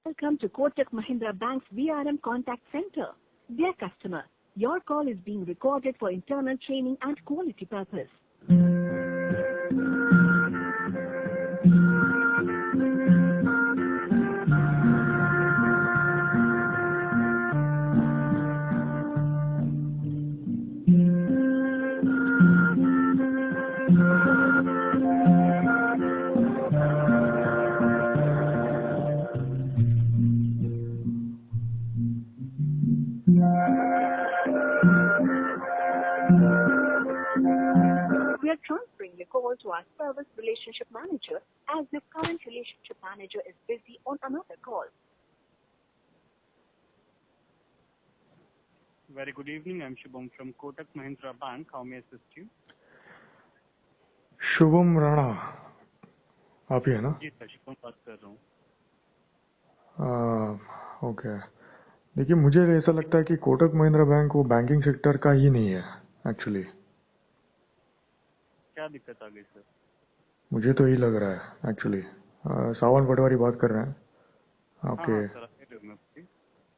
Welcome to Kotak Mahindra Bank's VRM Contact Center. Dear customer, your call is being recorded for internal training and quality purpose. We are transferring the call to our service relationship manager as the current relationship manager is busy on another call. Very good evening. I'm Shubham from Kotak Mahindra Bank. How may I assist you? Shubham Rana आप ही है ना? जी sir, Shubham बात कर रहा हूँ। Okay, देखिए मुझे ऐसा लगता है कि कोटक महिंद्रा बैंक वो बैंकिंग सेक्टर का ही नहीं है एक्चुअली। क्या दिक्कत आ गई सर? मुझे तो यही लग रहा है एक्चुअली। सावन पटवारी बात कर रहे हैं आपके?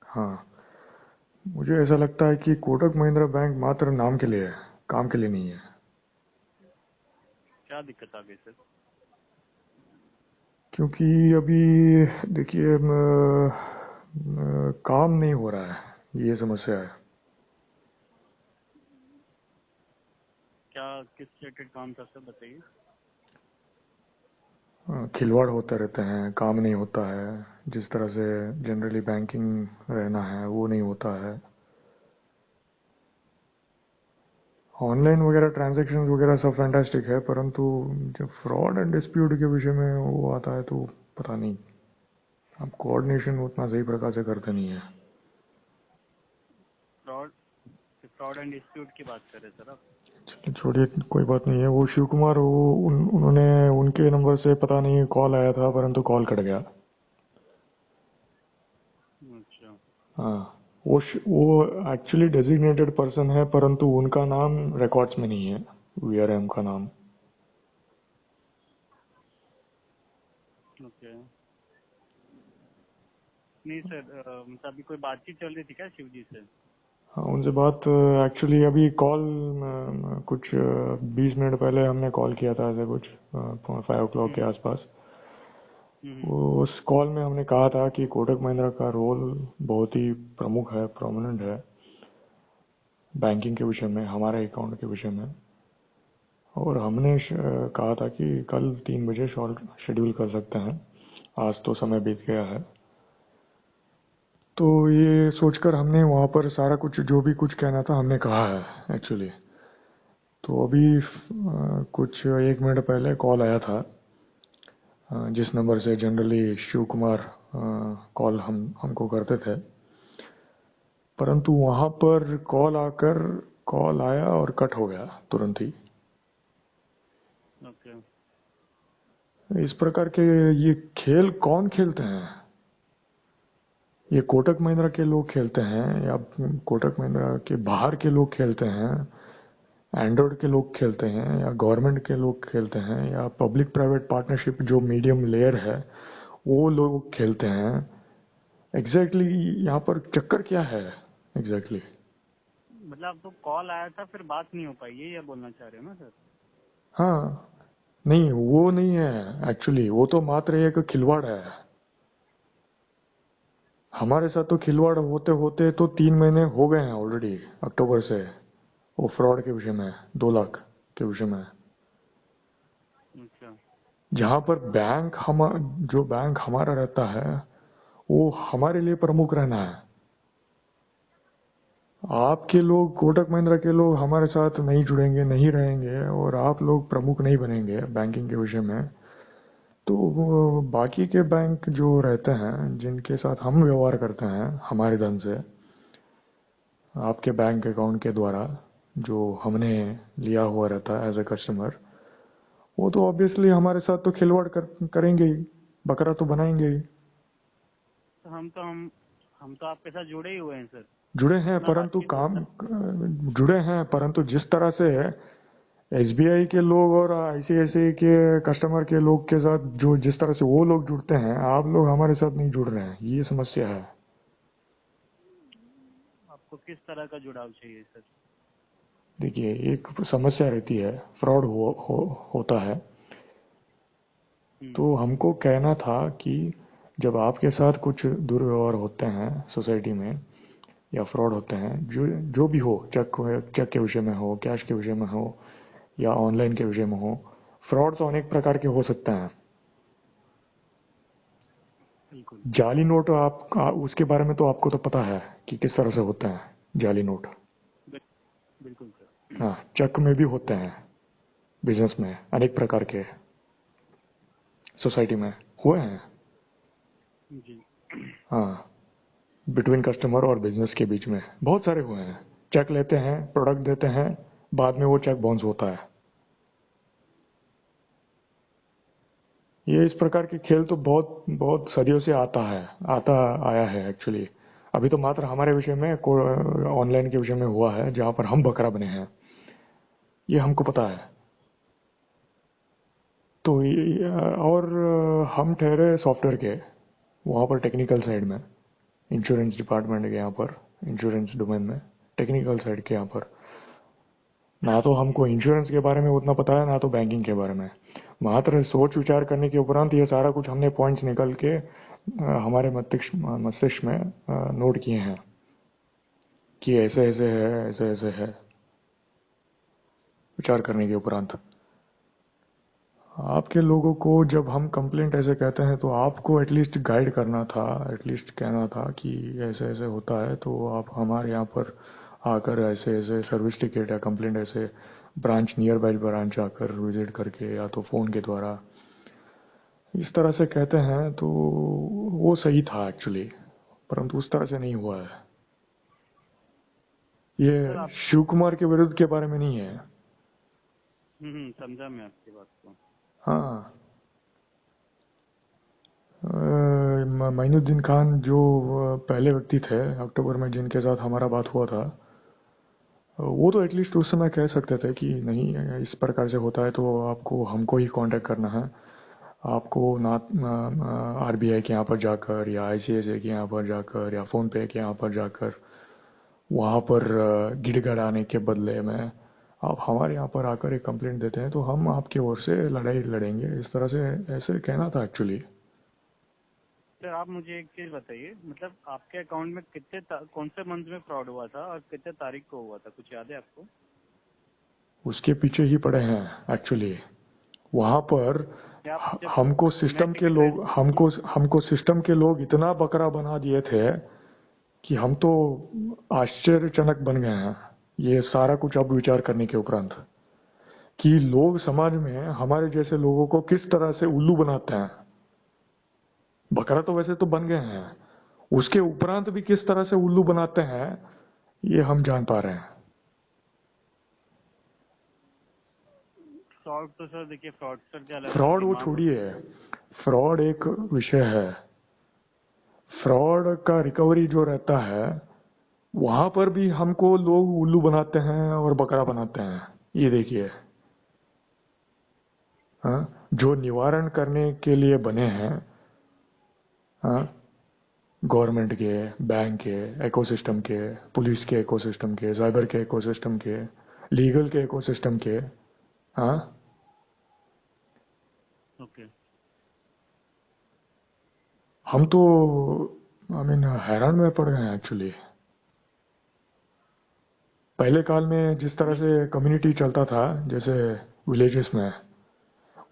हाँ, मुझे ऐसा लगता है कि कोटक महिंद्रा बैंक मात्र नाम के लिए है, काम के लिए नहीं है। क्या दिक्कत आ गई सर? क्योंकि अभी देखिए काम नहीं हो रहा है, ये समस्या है। क्या किस रिलेटेड काम था सर, बताइए। खिलवाड़ होते रहते हैं, काम नहीं होता है, जिस तरह से जनरली बैंकिंग रहना है वो नहीं होता है। ऑनलाइन वगैरह ट्रांजैक्शन वगैरह सब फैंटास्टिक है, परंतु जब फ्रॉड एंड डिस्प्यूट के विषय में वो आता है तो पता नहीं, अब कोऑर्डिनेशन उतना सही प्रकार से करते नहीं है। फ्रॉड एंड डिस्प्यूट की बात कर रहे सर आप? छोड़िए, कोई बात नहीं है। वो शिव कुमार उन्होंने उनके नंबर से पता नहीं कॉल आया था, परंतु कॉल कट गया। अच्छा। हाँ, वो एक्चुअली डेजिग्नेटेड पर्सन है, परंतु उनका नाम रिकॉर्ड्स में नहीं है, वीआरएम का नाम। ओके, नहीं सर, मतलब अभी कोई बातचीत चल रही थी क्या शिव जी से? हाँ, उनसे बात एक्चुअली अभी कॉल कुछ 20 मिनट पहले हमने कॉल किया था, ऐसे कुछ 5 o'clock के आसपास। उस कॉल में हमने कहा था कि कोटक महिंद्रा का रोल बहुत ही प्रमुख है, प्रोमिनेंट है बैंकिंग के विषय में, हमारे अकाउंट के विषय में, और हमने कहा था कि कल 3 बजे शेड्यूल कर सकते हैं। आज तो समय बीत गया है, तो ये सोचकर हमने वहाँ पर सारा कुछ जो भी कुछ कहना था हमने कहा है एक्चुअली। तो अभी कुछ 1 मिनट पहले कॉल आया था, जिस नंबर से जनरली शिव कुमार कॉल हमको करते थे, परंतु वहाँ पर कॉल आया और कट हो गया तुरंत ही। ओके। इस प्रकार के ये खेल कौन खेलते हैं? ये कोटक महिंद्रा के लोग खेलते हैं या कोटक महिंद्रा के बाहर के लोग खेलते हैं, एंड्रॉइड के लोग खेलते हैं, या गवर्नमेंट के लोग खेलते हैं, या पब्लिक प्राइवेट पार्टनरशिप जो मीडियम लेयर है वो लोग खेलते हैं? एग्जैक्टली यहाँ पर चक्कर क्या है एग्जैक्टली? मतलब तो कॉल आया था फिर बात नहीं हो पाई, ये बोलना चाह रहे हो ना सर? हाँ, नहीं वो नहीं है एक्चुअली, वो तो मात्र एक खिलवाड़ है। हमारे साथ तो खिलवाड़ होते होते तो 3 महीने हो गए हैं ऑलरेडी, अक्टूबर से, वो फ्रॉड के विषय में 2 लाख के विषय में। अच्छा। जहाँ पर जो बैंक हमारा रहता है वो हमारे लिए प्रमुख रहना है। आपके लोग, कोटक महिंद्रा के लोग हमारे साथ नहीं जुड़ेंगे, नहीं रहेंगे, और आप लोग प्रमुख नहीं बनेंगे बैंकिंग के विषय में, तो बाकी के बैंक जो रहते हैं, जिनके साथ हम व्यवहार करते हैं हमारे धन से, आपके बैंक अकाउंट के द्वारा जो हमने लिया हुआ रहता है एज ए कस्टमर, वो तो ऑब्वियसली हमारे साथ तो खिलवाड़ करेंगे ही, बकरा तो बनाएंगे ही। तो हम तो आपके साथ जुड़े ही हुए हैं सर। जुड़े हैं, परंतु जिस तरह से एसबीआई के लोग और आईसीआईसीआई के कस्टमर के लोग के साथ जो जिस तरह से वो लोग जुड़ते हैं, आप लोग हमारे साथ नहीं जुड़ रहे हैं, ये समस्या है। आपको किस तरह का जुड़ाव चाहिए सर? देखिए, एक समस्या रहती है, फ्रॉड होता है। तो हमको कहना था कि जब आपके साथ कुछ दुर्व्यवहार होते हैं सोसाइटी में या फ्रॉड होते हैं, जो भी हो, चेक के विषय में हो, कैश के विषय में हो या ऑनलाइन के विषय में हो, फ्रॉड तो अनेक प्रकार के हो सकते हैं। बिल्कुल जाली नोट उसके बारे में तो आपको तो पता है कि किस तरह से होते हैं जाली नोट। बिल्कुल सर। हाँ, चेक में भी होते हैं, बिजनेस में अनेक प्रकार के सोसाइटी में हुए हैं। जी। हाँ, बिटवीन कस्टमर और बिजनेस के बीच में बहुत सारे हुए हैं। चेक लेते हैं, प्रोडक्ट देते हैं, बाद में वो चेक बाउंस होता है। ये इस प्रकार के खेल तो बहुत बहुत सदियों से आता आया है एक्चुअली। अभी तो मात्र हमारे विषय में ऑनलाइन के विषय में हुआ है, जहां पर हम बकरा बने हैं, ये हमको पता है। तो और हम ठहरे सॉफ्टवेयर के, वहां पर टेक्निकल साइड में, इंश्योरेंस डिपार्टमेंट के यहाँ पर, इंश्योरेंस डोमेन में टेक्निकल साइड के यहाँ पर ना तो हमको इंश्योरेंस के बारे में उतना पता है, ना तो बैंकिंग के बारे में। मात्र सोच विचार करने के उपरांत ये सारा कुछ हमने पॉइंट्स निकल के हमारे मस्तिष्क में नोट किए हैं कि ऐसे ऐसे है, ऐसे ऐसे है, विचार करने के उपरांत। आपके लोगों को जब हम कंप्लेंट ऐसे कहते हैं तो आपको एटलीस्ट गाइड करना था, एटलीस्ट कहना था कि ऐसे ऐसे होता है, तो आप हमारे यहाँ पर आकर ऐसे ऐसे सर्विस टिकट या कंप्लेंट ऐसे ब्रांच, नियर बाई ब्रांच आकर विजिट करके या तो फोन के द्वारा इस तरह से कहते हैं तो वो सही था एक्चुअली, परंतु उस तरह से नहीं हुआ है। ये शिव कुमार के विरुद्ध के बारे में नहीं है। समझा मैं आपकी बात को। हाँ, मोइनुद्दीन खान जो पहले व्यक्ति थे अक्टूबर में जिनके साथ हमारा बात हुआ था, वो तो एटलीस्ट उस समय कह सकते थे कि नहीं, इस प्रकार से होता है तो आपको हमको ही कांटेक्ट करना है। आपको ना आरबीआई के यहाँ पर जाकर या आईसीआईसीआई के यहाँ पर जाकर या फोन पे के यहाँ पर जाकर वहाँ पर गिड़गिड़ाने के बदले में आप हमारे यहाँ पर आकर एक कंप्लेंट देते हैं तो हम आपकी ओर से लड़ाई लड़ेंगे, इस तरह से ऐसे कहना था एक्चुअली। सर आप मुझे एक चीज बताइए, मतलब आपके अकाउंट में कौन से मंथ में फ्रॉड हुआ था और कितने तारीख को हुआ था, कुछ याद है आपको? उसके पीछे ही पड़े हैं एक्चुअली। वहां पर हमको सिस्टम के लोग इतना बकरा बना दिए थे कि हम तो आश्चर्यजनक बन गए हैं। ये सारा कुछ अब विचार करने के उपरांत कि लोग समाज में हमारे जैसे लोगों को किस तरह से उल्लू बनाते हैं। बकरा तो वैसे तो बन गए हैं, उसके उपरांत भी किस तरह से उल्लू बनाते हैं ये हम जान पा रहे हैं। फ्रॉड तो सर देखिए, फ्रॉडस्टर क्या अलग फ्रॉड वो छोड़िए, फ्रॉड एक विषय है। फ्रॉड का रिकवरी जो रहता है वहां पर भी हमको लोग उल्लू बनाते हैं और बकरा बनाते हैं। ये देखिए, हाँ, जो निवारण करने के लिए बने हैं, हाँ, गवर्नमेंट के, बैंक के इकोसिस्टम के, पुलिस के इकोसिस्टम के, साइबर के इकोसिस्टम के, लीगल के इकोसिस्टम के, हाँ, ओके। हम तो हैरान में पड़ गए हैं एक्चुअली। पहले काल में जिस तरह से कम्युनिटी चलता था, जैसे विलेजेस में,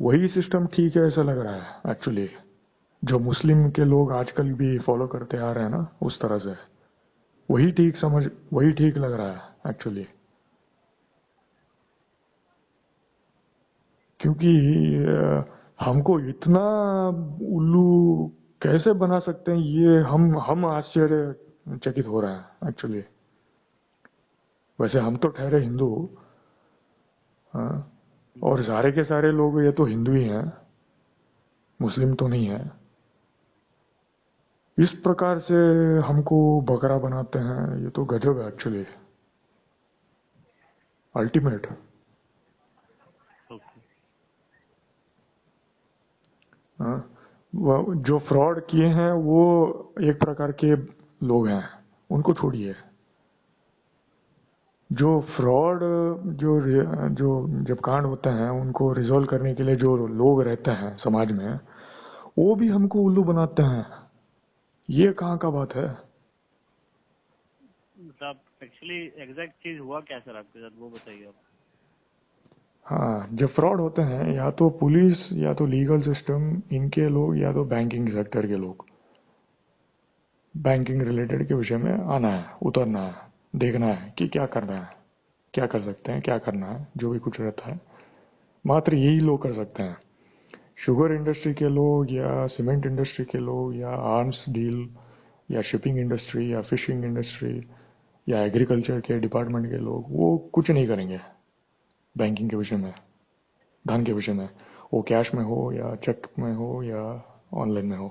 वही सिस्टम ठीक है ऐसा लग रहा है एक्चुअली। जो मुस्लिम के लोग आजकल भी फॉलो करते आ रहे हैं ना, उस तरह से वही ठीक लग रहा है एक्चुअली। क्योंकि हमको इतना उल्लू कैसे बना सकते हैं, ये हम आश्चर्यचकित हो रहे हैं एक्चुअली। वैसे हम तो ठहरे हिंदू, हाँ, और सारे के सारे लोग ये तो हिंदू ही हैं, मुस्लिम तो नहीं है। इस प्रकार से हमको बकरा बनाते हैं, ये तो गजब है एक्चुअली, अल्टीमेट। हाँ, जो फ्रॉड किए हैं वो एक प्रकार के लोग हैं, उनको छोड़िए। जो फ्रॉड जो जो जब कांड होते हैं उनको रिजॉल्व करने के लिए जो लोग रहते हैं समाज में, वो भी हमको उल्लू बनाते हैं। ये कहाँ का बात है? मतलब एक्चुअली एग्जैक्ट चीज हुआ क्या सर आपके साथ, वो बताइए आप। हाँ, जब फ्रॉड होते हैं या तो पुलिस या तो लीगल सिस्टम इनके लोग या तो बैंकिंग सेक्टर के लोग, बैंकिंग रिलेटेड के विषय में आना है, उतरना है, देखना है कि क्या करना है, क्या कर सकते हैं, क्या करना है, जो भी कुछ रहता है मात्र यही लोग कर सकते हैं। शुगर इंडस्ट्री के लोग या सीमेंट इंडस्ट्री के लोग या आर्म्स डील या शिपिंग इंडस्ट्री या फिशिंग इंडस्ट्री या एग्रीकल्चर के डिपार्टमेंट के लोग वो कुछ नहीं करेंगे बैंकिंग के विषय में, धन के विषय में, वो कैश में हो या चेक में हो या ऑनलाइन में हो।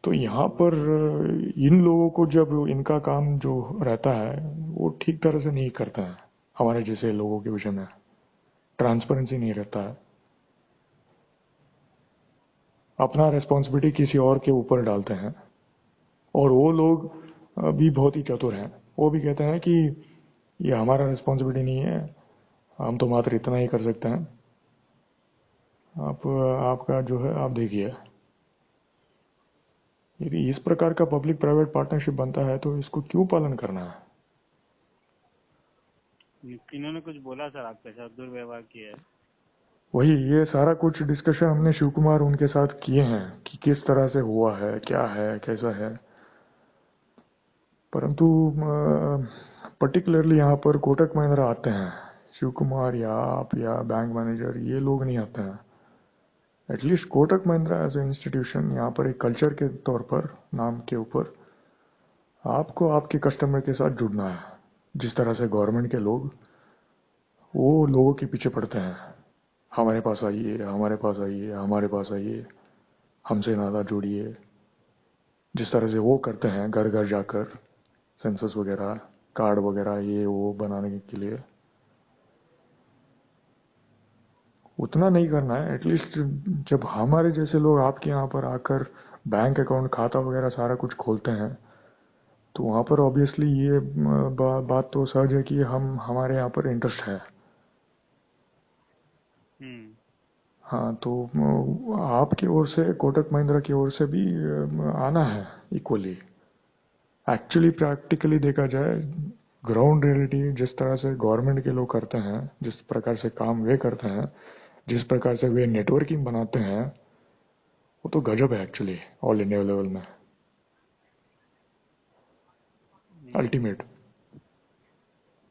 तो यहाँ वो पर तो है। इन लोगों को जब इनका काम जो रहता है वो ठीक तरह से नहीं करते हैं, हमारे जैसे लोगों के विषय में ट्रांसपेरेंसी नहीं रहता है, अपना रिस्पॉन्सिबिलिटी किसी और के ऊपर डालते हैं। और वो लोग भी बहुत ही चतुर हैं, वो भी कहते हैं कि ये हमारा रिस्पॉन्सिबिलिटी नहीं है, हम तो मात्र इतना ही कर सकते हैं, आप आपका जो है आप देखिए। यदि इस प्रकार का पब्लिक प्राइवेट पार्टनरशिप बनता है तो इसको क्यों पालन करना है? इन्होंने कुछ बोला सर आपके साथ, दुर्व्यवहार किया है? वही, ये सारा कुछ डिस्कशन हमने शिव कुमार उनके साथ किए हैं कि किस तरह से हुआ है, क्या है, कैसा है। परंतु पर्टिकुलरली यहाँ पर कोटक महिंद्रा आते हैं, शिव कुमार या आप या बैंक मैनेजर ये लोग नहीं आते हैं। At least Kotak Mahindra as a institution यहाँ पर एक कल्चर के तौर पर, नाम के ऊपर आपको आपके कस्टमर के साथ जुड़ना है। जिस तरह से गवर्नमेंट के लोग वो लोगों के पीछे पड़ते हैं, हमारे पास आइए, हमारे पास आइए, हमारे पास आइए, हमसे नाता जोड़िए, जिस तरह से वो करते हैं घर घर जाकर सेंसस वगैरह, कार्ड वगैरह ये वो बनाने के लिए, उतना नहीं करना है। एटलीस्ट जब हमारे जैसे लोग आपके यहाँ पर आकर बैंक अकाउंट, खाता वगैरह सारा कुछ खोलते हैं तो वहाँ पर ऑब्वियसली ये बात तो सहज है कि हमारे यहाँ पर इंटरेस्ट है। हाँ, तो आपकी ओर से, कोटक महिंद्रा की ओर से भी आना है इक्वली। एक्चुअली प्रैक्टिकली देखा जाए, ग्राउंड रियलिटी जिस तरह से गवर्नमेंट के लोग करते हैं, जिस प्रकार से काम वे करते हैं, जिस प्रकार से वे नेटवर्किंग बनाते हैं, वो तो गजब है एक्चुअली ऑल इंडिया लेवल में, अल्टीमेट।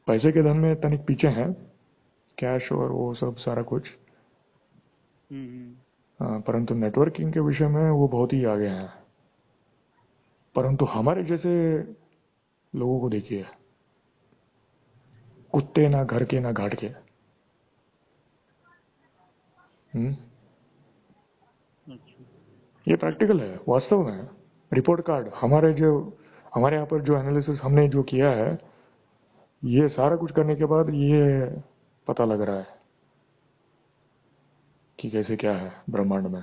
पैसे के धन में तनिक पीछे हैं, कैश और वो सब सारा कुछ, परंतु नेटवर्किंग के विषय में वो बहुत ही आगे हैं। परंतु हमारे जैसे लोगों को देखिए, कुत्ते ना घर के ना घाट के। ये प्रैक्टिकल है, वास्तव में। रिपोर्ट कार्ड हमारे यहाँ पर जो एनालिसिस हमने जो किया है, ये सारा कुछ करने के बाद ये पता लग रहा है कि कैसे क्या है ब्रह्मांड में।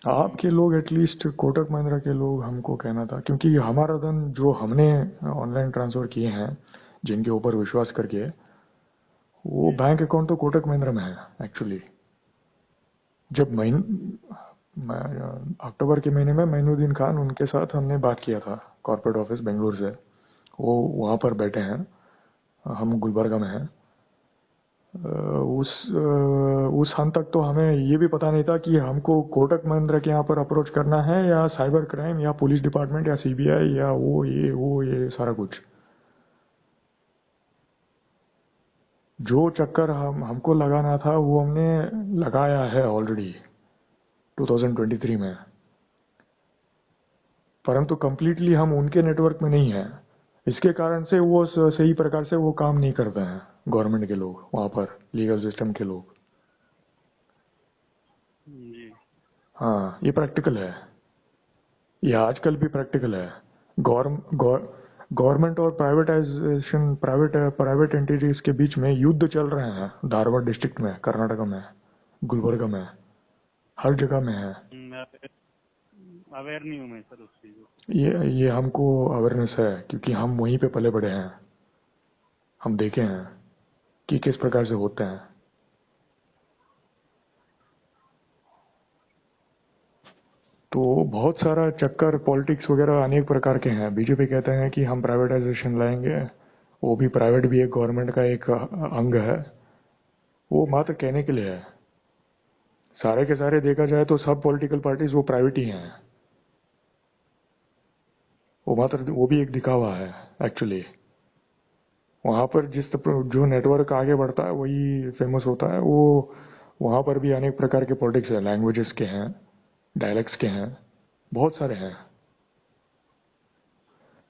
आपके लोग, एटलीस्ट कोटक महिंद्रा के लोग, हमको कहना था, क्योंकि हमारा धन जो हमने ऑनलाइन ट्रांसफर किए हैं जिनके ऊपर विश्वास करके, वो बैंक अकाउंट तो कोटक महिंद्रा में है एक्चुअली। जब अक्टूबर के महीने में मोइनुद्दीन खान, उनके साथ हमने बात किया था कॉर्पोरेट ऑफिस बेंगलुरु से, वो वहाँ पर बैठे हैं, हम गुलबर्गा में हैं। उस हद तक तो हमें ये भी पता नहीं था कि हमको कोटक महिंद्रा के यहाँ पर अप्रोच करना है या साइबर क्राइम या पुलिस डिपार्टमेंट या सीबीआई या वो ये सारा कुछ। जो चक्कर हमको लगाना था वो हमने लगाया है ऑलरेडी 2023 में, परंतु कंप्लीटली हम उनके नेटवर्क में नहीं हैं। इसके कारण से वो सही प्रकार से वो काम नहीं करते हैं गवर्नमेंट के लोग, वहाँ पर लीगल सिस्टम के लोग। हाँ, ये प्रैक्टिकल है, ये आजकल भी प्रैक्टिकल है। गवर्नमेंट और प्राइवेटाइजेशन प्राइवेट एंटिटीज के बीच में युद्ध चल रहे हैं धारवाड़ डिस्ट्रिक्ट में, कर्नाटक में, गुलबर्गा में, हर जगह में है। अवेयर नहीं हूँ मैं सर उस चीज को। ये हमको अवेयरनेस है क्योंकि हम वहीं पे पले बड़े हैं, हम देखे हैं कि किस प्रकार से होते हैं। तो बहुत सारा चक्कर पॉलिटिक्स वगैरह अनेक प्रकार के हैं। बीजेपी कहते हैं कि हम प्राइवेटाइजेशन लाएंगे, वो भी प्राइवेट भी एक गवर्नमेंट का एक अंग है, वो मात्र कहने के लिए है। सारे के सारे देखा जाए तो सब पॉलिटिकल पार्टीज वो प्राइवेट ही हैं, वो मात्र वो भी एक दिखावा है एक्चुअली। वहां पर जो नेटवर्क आगे बढ़ता है वही फेमस होता है। वो वहां पर भी अनेक प्रकार के पॉलिटिक्स है, लैंग्वेजेस के हैं, डायलेक्ट्स के हैं, बहुत सारे हैं।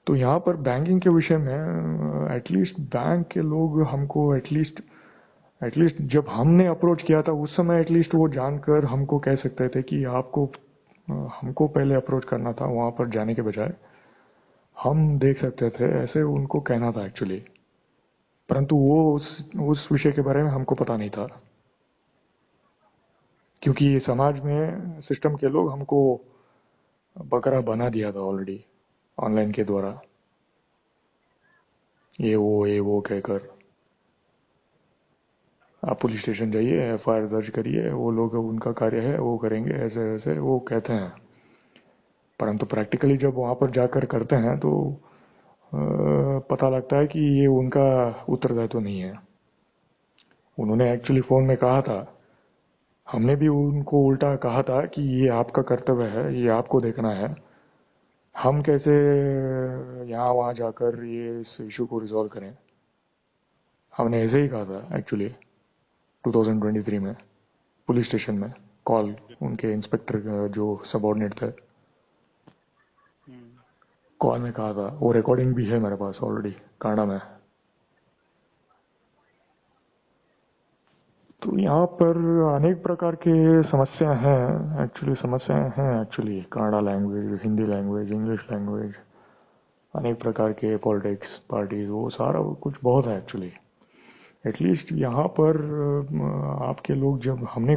तो यहाँ पर बैंकिंग के विषय में एटलीस्ट बैंक के लोग हमको एटलीस्ट जब हमने अप्रोच किया था उस समय एटलीस्ट वो जानकर हमको कह सकते थे कि आपको हमको पहले अप्रोच करना था वहां पर जाने के बजाय, हम देख सकते थे, ऐसे उनको कहना था एक्चुअली। परंतु वो उस विषय के बारे में हमको पता नहीं था क्योंकि समाज में सिस्टम के लोग हमको बकरा बना दिया था ऑलरेडी ऑनलाइन के द्वारा, ये वो कहकर। आप पुलिस स्टेशन जाइए, एफआईआर दर्ज करिए, वो लोग उनका कार्य है, वो करेंगे, ऐसे ऐसे वो कहते हैं। परंतु प्रैक्टिकली जब वहां पर जाकर करते हैं तो पता लगता है कि ये उनका उत्तरदायित्व नहीं है। उन्होंने एक्चुअली फोन में कहा था, हमने भी उनको उल्टा कहा था कि ये आपका कर्तव्य है, ये आपको देखना है, हम कैसे यहाँ वहां जाकर ये इस इशू को रिजॉल्व करें। हमने ऐसे ही कहा था एक्चुअली 2023 में पुलिस स्टेशन में कॉल, उनके इंस्पेक्टर जो सबऑर्डिनेट थे, कॉल में कहा था। वो रिकॉर्डिंग भी है मेरे पास ऑलरेडी कनाडा में। तो यहाँ पर अनेक प्रकार के समस्याएं हैं actually Canada language, Hindi language, English language, अनेक प्रकार के पॉलिटिक्स पार्टीज, वो सारा कुछ बहुत है एक्चुअली। एटलीस्ट यहाँ पर आपके लोग जब हमने